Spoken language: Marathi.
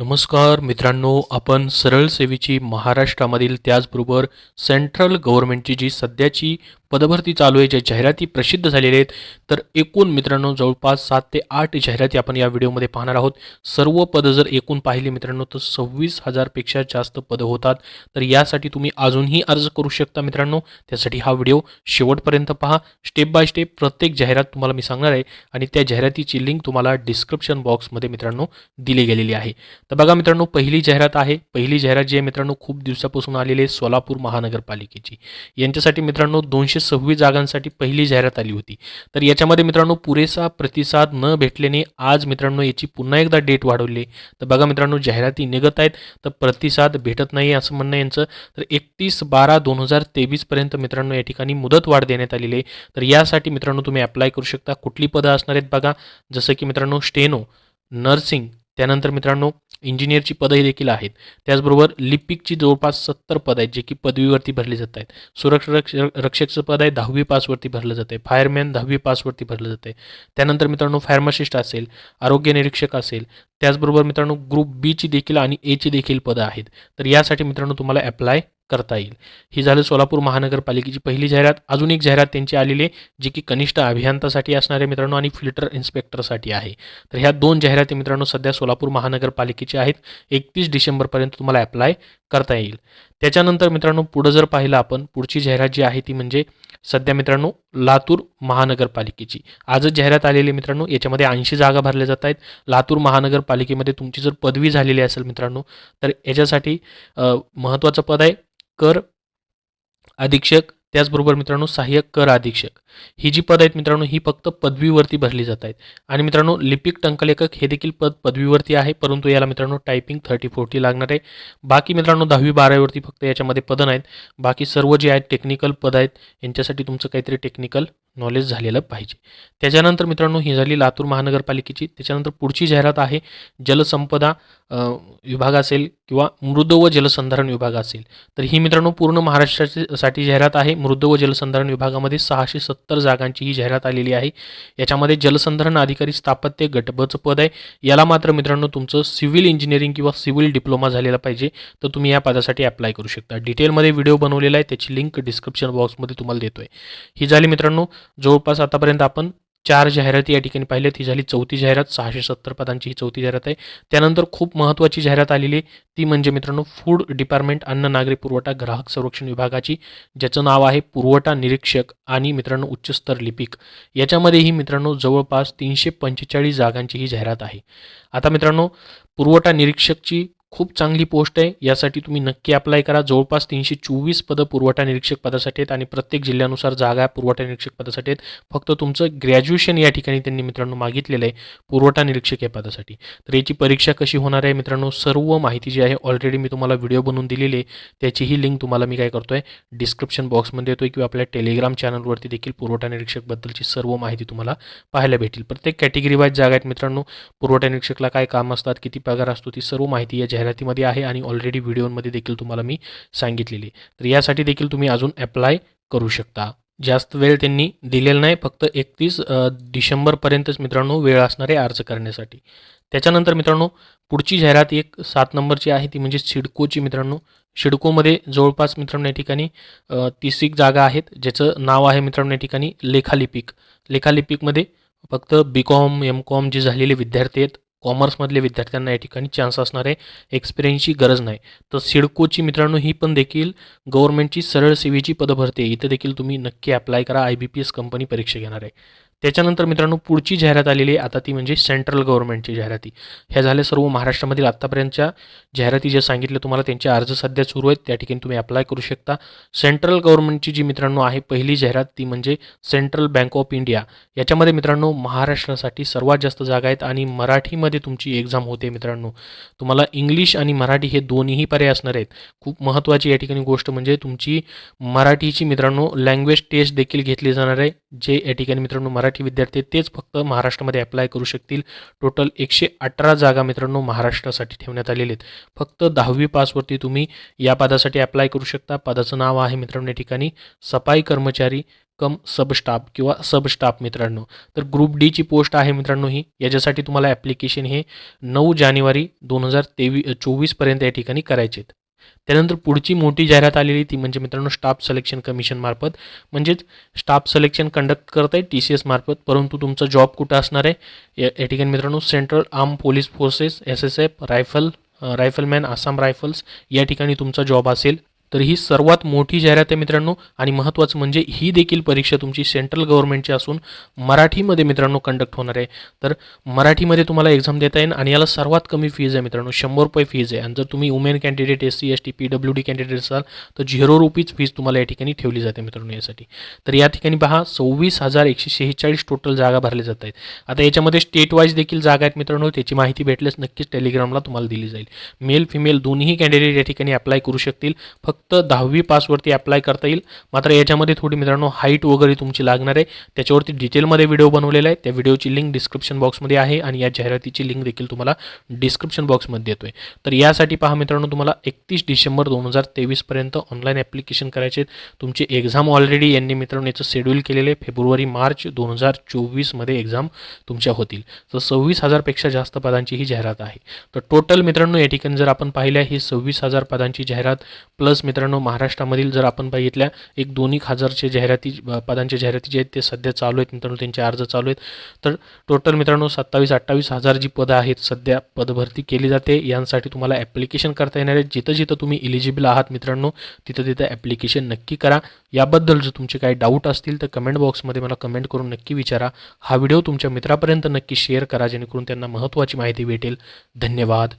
नमस्कार मित्रांनो, आपण सरळ सेवेची महाराष्ट्रामधील त्याचबरोबर सेंट्रल गव्हर्नमेंटची जी सध्याची पदभरती चालू आहे, ज्या जाहिराती प्रसिद्ध झालेल्या आहेत, तर एकूण मित्रांनो जवळपास 7 ते 8 जाहिराती आपण या व्हिडिओमध्ये पाहणार आहोत. सर्व पदं जर एकूण पाहिली मित्रांनो तर 26,000 पेक्षा जास्त पदं होतात. तर यासाठी तुम्ही अजूनही अर्ज करू शकता मित्रांनो. त्यासाठी हा व्हिडिओ शेवटपर्यंत पहा. स्टेप बाय स्टेप प्रत्येक जाहिरात तुम्हाला मी सांगणार आहे आणि त्या जाहिरातीची लिंक तुम्हाला डिस्क्रिप्शन बॉक्समध्ये मित्रांनो दिली गेलेली आहे. तर बघा मित्रांनो, पहिली जाहिरात आहे. पहिली जाहिरात जी आहे मित्रांनो खूप दिवसापासून आलेली आहे सोलापूर महानगरपालिकेची. यांच्यासाठी मित्रांनो 226 जागांसाठी पहिली जाहिरात आली होती. तर याच्यामध्ये मित्रांनो पुरेसा प्रतिसाद न भेटल्याने आज मित्रांनो याची पुन्हा एकदा डेट वाढवली. तर बघा मित्रांनो, जाहिराती निघत आहेत तर प्रतिसाद भेटत नाही असं म्हणणं यांचं. तर 31/12/2023 पर्यंत मित्रांनो या ठिकाणी मुदतवाढ देण्यात आलेली आहे. तर यासाठी मित्रांनो तुम्ही अप्लाय करू शकता. कुठली पदं असणार आहेत बघा, जसं की मित्रांनो स्टेनो, नर्सिंग, त्यानंतर मित्रांनो इंजिनियरची पदही देखील आहेत. त्याचबरोबर लिपिकची जवळपास 70 पद आहेत, जे की पदवीवरती भरली जात आहेत. रक्षकचं पद आहे 10वी पासवरती भरलं जातं आहे. फायरमॅन 10वी पासवरती भरलं जातं आहे. त्यानंतर मित्रांनो फार्मासिस्ट असेल, आरोग्य निरीक्षक असेल. त्याचबरोबर मित्रांनो ग्रुप बीची देखील आणि एची देखील पदं आहेत. तर यासाठी मित्रांनो तुम्हाला अप्लाय करता येईल. ही झालं सोलापूर महानगरपालिकेची पहिली जाहिरात. अजून एक जाहिरात त्यांची आलेली आहे, जी की कनिष्ठ अभियंतासाठी असणार आहे मित्रांनो आणि फिल्टर इन्स्पेक्टरसाठी आहे. तर ह्या दोन जाहिराती मित्रांनो सध्या सोलापूर महानगरपालिकेची आहेत. 31 डिसेंबरपर्यंत तुम्हाला अप्लाय करता येईल. त्याच्यानंतर मित्रांनो पुढं जर पाहिलं आपण, पुढची जाहिरात जी आहे ती म्हणजे सध्या मित्रांनो लातूर महानगरपालिकेची आजच जाहिरात आलेली मित्रांनो. याच्यामध्ये 80 जागा भरल्या जात आहेत. लातूर महानगरपालिकेमध्ये तुमची जर पदवी झालेली असेल मित्रांनो, तर याच्यासाठी महत्त्वाचं पद आहे कर अधीक्षक. त्याचबरोबर मित्रांनो सहाय्यक कर अधीक्षक. ही जी पद आहेत मित्रांनो ही फक्त पदवीवरती भरली जात आहेत. आणि मित्रांनो लिपिक टंकलेखक हे देखील पद पदवीवरती आहे, परंतु याला मित्रांनो टायपिंग 30-40 लागणार आहे. बाकी मित्रांनो 10वी-12वीवरती फक्त याच्यामध्ये पदं नाहीत. बाकी सर्व जे आहेत टेक्निकल पद आहेत, यांच्यासाठी तुमचं काहीतरी टेक्निकल नॉलेज झालेलं पाहिजे. त्याच्यानंतर मित्रांनो ही झाली लातूर महानगरपालिकेची. त्याच्यानंतर पुढची जाहिरात आहे जलसंपदा विभाग असेल किंवा मृद व जलसंधारण विभाग असेल. तर ही मित्रांनो पूर्ण महाराष्ट्रासाठी जाहिरात आहे. मृद व जलसंधारण विभागामध्ये 670 जागांची ही जाहिरात आलेली आहे. याच्यामध्ये जलसंधारण अधिकारी स्थापत्य गट बचं पद आहे. याला मात्र मित्रांनो तुमचं सिव्हिल इंजिनिअरिंग किंवा सिव्हिल डिप्लोमा झालेला पाहिजे. तर तुम्ही या पदासाठी अप्लाय करू शकता. डिटेलमध्ये व्हिडिओ बनवलेला आहे, त्याची लिंक डिस्क्रिप्शन बॉक्समध्ये तुम्हाला देतोय. ही झाली मित्रांनो जवळपास आतापर्यंत आपण 4 जाहिराती या ठिकाणी पाहिल्यात. ही झाली चौथी जाहिरात. 670 पदांची ही चौथी जाहिरात आहे. त्यानंतर खूप महत्त्वाची जाहिरात आलेली आहे, ती म्हणजे मित्रांनो फूड डिपार्टमेंट अन्न नागरी पुरवठा ग्राहक संरक्षण विभागाची, ज्याचं नाव आहे पुरवठा निरीक्षक आणि मित्रांनो उच्चस्तर लिपिक. याच्यामध्येही मित्रांनो जवळपास 345 जागांची ही जाहिरात आहे. आता मित्रांनो पुरवठा निरीक्षकची खूप चांगली पोस्ट आहे, यासाठी तुम्ही नक्की अप्लाय करा. जवळपास 324 पदं पुरवठा निरीक्षक पदासाठी आहेत आणि प्रत्येक जिल्ह्यानुसार जागा पुरवठा निरीक्षक पदासाठी आहेत. फक्त तुमचं ग्रॅज्युएशन या ठिकाणी त्यांनी मित्रांनो मागितलेलं आहे पुरवठा निरीक्षक या पदासाठी. तर याची परीक्षा कशी होणार आहे मित्रांनो, सर्व माहिती जी आहे ऑलरेडी मी तुम्हाला व्हिडिओ बनवून दिलेली आहे. त्याचीही लिंक तुम्हाला मी काय करतोय डिस्क्रिप्शन बॉक्समध्ये देतोय किंवा आपल्या टेलिग्राम चॅनलवरती देखील पुरवठा निरीक्षकबद्दलची सर्व माहिती तुम्हाला पाहायला भेटेल. प्रत्येक कॅटेगरी वाईज जागा आहेत मित्रांनो. पुरवठा निरीक्षकला काय काम असतात, किती पगार असतो, ती सर्व माहिती या जाहिरातीमध्ये आहे आणि ऑलरेडी व्हिडिओमध्ये देखील तुम्हाला मी सांगितलेली. तर यासाठी देखील तुम्ही अजून अप्लाय करू शकता. जास्त वेळ त्यांनी दिलेला नाही, फक्त 31 डिसेंबरपर्यंतच मित्रांनो वेळ असणार आहे अर्ज करण्यासाठी. त्याच्यानंतर मित्रांनो पुढची जाहिरात एक 7 नंबरची आहे, ती म्हणजे सिडकोची मित्रांनो. सिडकोमध्ये जवळपास मित्रांनो या ठिकाणी 30 जागा आहेत, ज्याचं नाव आहे मित्रांनो या ठिकाणी लेखालिपिक. लेखालिपिकमध्ये फक्त BCom MCom जे झालेले विद्यार्थी आहेत, कॉमर्समधले विद्यार्थ्यांना या ठिकाणी चान्स असणार आहे. एक्सपिरियन्सची गरज नाही. तर सिडकोची मित्रांनो ही पण देखील गव्हर्नमेंटची सरळ सेवेची पदं भरते. इथं देखील तुम्ही नक्की अप्लाय करा. IBPS कंपनी परीक्षा घेणार आहे. त्याच्यानंतर मित्रांनो पुढची जाहिरात आलेली आहे, आता ती म्हणजे सेंट्रल गव्हर्नमेंटची जाहिराती. ह्या झाल्या सर्व महाराष्ट्रामधील आत्तापर्यंतच्या जाहिराती ज्या सांगितल्या तुम्हाला, त्यांचे अर्ज सध्या सुरू आहेत. त्या ठिकाणी तुम्ही अप्लाय करू शकता. सेंट्रल गव्हर्नमेंटची जी मित्रांनो आहे पहिली जाहिरात, ती म्हणजे सेंट्रल बँक ऑफ इंडिया. याच्यामध्ये मित्रांनो महाराष्ट्रासाठी सर्वात जास्त जागा आहेत आणि मराठीमध्ये तुमची एक्झाम होते मित्रांनो. तुम्हाला इंग्लिश आणि मराठी हे दोन्हीही पर्याय असणार आहेत. खूप महत्त्वाची या ठिकाणी गोष्ट म्हणजे तुमची मराठीची मित्रांनो लँग्वेज टेस्ट देखील घेतली जाणार आहे. जे या ठिकाणी मित्रांनो मराठी विद्यार्थी तेच फक्त महाराष्ट्रामध्ये अप्लाय करू शकतील. टोटल 118 जागा मित्रांनो महाराष्ट्रासाठी ठेवण्यात आलेले आहेत. फक्त 10वी पासवरती तुम्ही या पदासाठी अप्लाय करू शकता. पदाचं नाव आहे मित्रांनो या ठिकाणी सफाई कर्मचारी कम सब स्टाफ किंवा सब स्टाफ मित्रांनो. तर ग्रुप डीची पोस्ट आहे मित्रांनो ही. याच्यासाठी तुम्हाला ॲप्लिकेशन हे 9 जानेवारी 2024पर्यंत या ठिकाणी करायचे आहेत. त्यानंतर पुढची मोठी जाहिरात आलेली ती म्हणजे मित्रांनो स्टाफ सिलेक्शन कमिशनमार्फत, म्हणजेच स्टाफ सिलेक्शन कंडक्ट करत आहे TCS मार्फत. परंतु तुमचा जॉब कुठं असणार आहे या ठिकाणी मित्रांनो, central arm police forces SSF rifleman Assam rifles या ठिकाणी तुमचा जॉब असेल. तर ही सर्वात मोठी जाहिरात आहे मित्रांनो. आणि महत्त्वाचं म्हणजे ही देखील परीक्षा तुमची सेंट्रल गव्हर्नमेंटची असून मराठीमध्ये मित्रांनो कंडक्ट होणार आहे. तर मराठीमध्ये तुम्हाला एक्झाम देता येईल आणि याला सर्वात कमी फीज आहे मित्रांनो, 100 रुपये फीज आहे. आणि जर तुम्ही women candidate SC ST PWD candidate असाल तर 0 रुपीज फीज तुम्हाला या ठिकाणी ठेवली जाते मित्रांनो यासाठी. तर या ठिकाणी पहा 26,146 टोटल जागा भरल्या जात आहेत. आता याच्यामध्ये स्टेट वाईज देखील जागा आहेत मित्रांनो, त्याची माहिती भेटल्यास नक्कीच टेलिग्रामला तुम्हाला दिली जाईल. मेल फिमेल दोन्ही कॅन्डिडेट या ठिकाणी अप्लाय करू शकतील. फक्त 10वी पासवरती अप्लाय करता येईल. मात्र याच्यामध्ये थोडी मित्रांनो हाईट वगैरे तुमची लागणार आहे. त्याच्यावरती डिटेलमध्ये व्हिडिओ बनवलेला आहे. त्या व्हिडिओची लिंक डिस्क्रिप्शन बॉक्समध्ये आहे आणि या जाहिरातीची लिंक देखील तुम्हाला डिस्क्रिप्शन बॉक्समध्ये देतोय. तर यासाठी पहा मित्रांनो, तुम्हाला 31 डिसेंबर 2023पर्यंत ऑनलाईन ॲप्लिकेशन करायचे. तुमची एक्झाम ऑलरेडी यांनी मित्रांनो याचं शेड्यूल केलेलं आहे. फेब्रुवारी-मार्च 2024मध्ये एक्झाम तुमच्या होतील. तर 26,000पेक्षा जास्त पदांची ही जाहिरात आहे. तर टोटल मित्रांनो या ठिकाणी जर आपण पाहिल्या ही 26,000 पदांची जाहिरात प्लस मित्रांनो महाराष्ट्रामधील जर आपण बघितल्या एक 2,000चे पदांच्या जाहिराती जे आहेत ते सध्या चालू आहेत मित्रांनो, त्यांचे अर्ज चालू आहेत. तर टोटल मित्रांनो 27-28 हजार जी पदं आहेत सध्या पदभरती केली जाते. यांसाठी तुम्हाला ॲप्लिकेशन करता येणार आहे. जिथं जिथं तुम्ही इलिजिबल आहात मित्रांनो तिथं तिथं ॲप्लिकेशन नक्की करा. याबद्दल जर तुमचे काही डाऊट असतील तर कमेंट बॉक्समध्ये मला कमेंट करून नक्की विचारा. हा व्हिडिओ तुमच्या मित्रापर्यंत नक्की शेअर करा जेणेकरून त्यांना महत्त्वाची माहिती भेटेल. धन्यवाद.